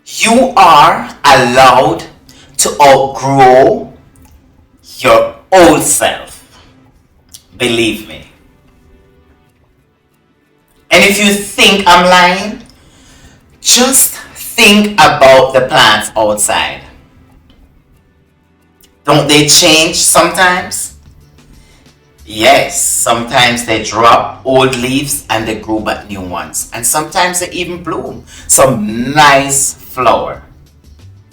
You are allowed to outgrow your old self. Believe me. And if you think I'm lying, just think about the plants outside. Don't they change sometimes? Yes, sometimes they drop old leaves and they grow back new ones. And sometimes they even bloom some nice flower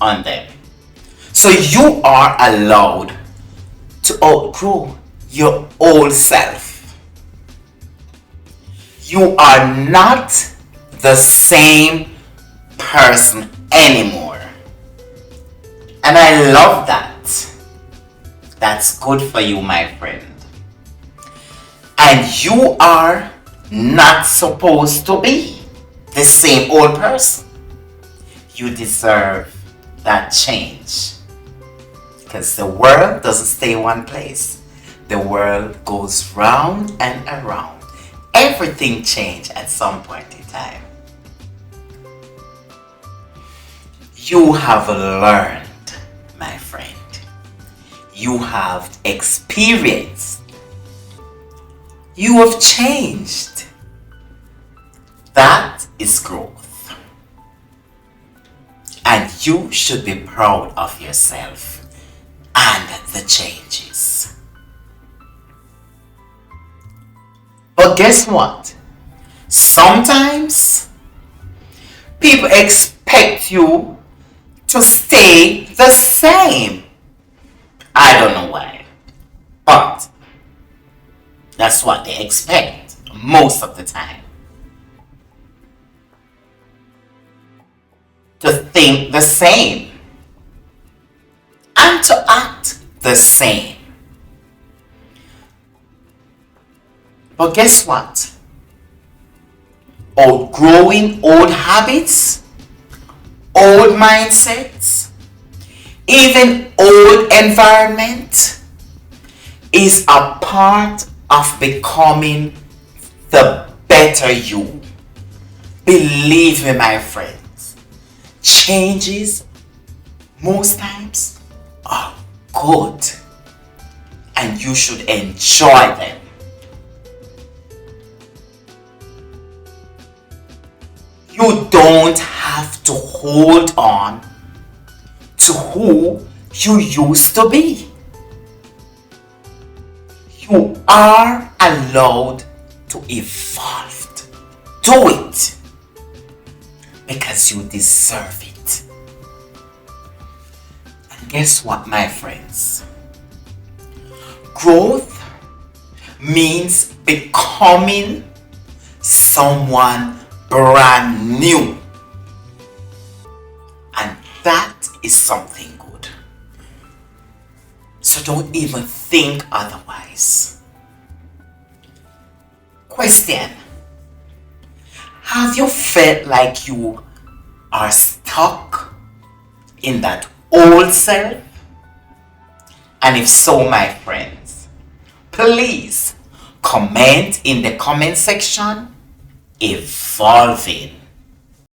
on them. So you are allowed to outgrow your old self. You are not the same person anymore. And I love that. That's good for you, my friend. And you are not supposed to be the same old person. You deserve that change. Because the world doesn't stay in one place. The world goes round and around. Everything changes at some point in time. You have learned, my friend. You have experienced. You have changed. That is growth. And you should be proud of yourself and the changes. But guess what? Sometimes people expect you to stay the same. I don't know why, but that's what they expect most of the time. To think the same and to act the same. But guess what? Outgrowing old habits, old mindsets, even old environment is a part of becoming the better you. Believe me, my friends, changes most times are good and you should enjoy them. You don't have to hold on to who you used to be. You are allowed to evolve. Do it because you deserve it. And guess what, my friends? Growth means becoming someone brand new. And that is something good. So don't even think otherwise. Question. Have you felt like you are stuck in that old self? And if so, my friends, please comment in the comment section, evolving.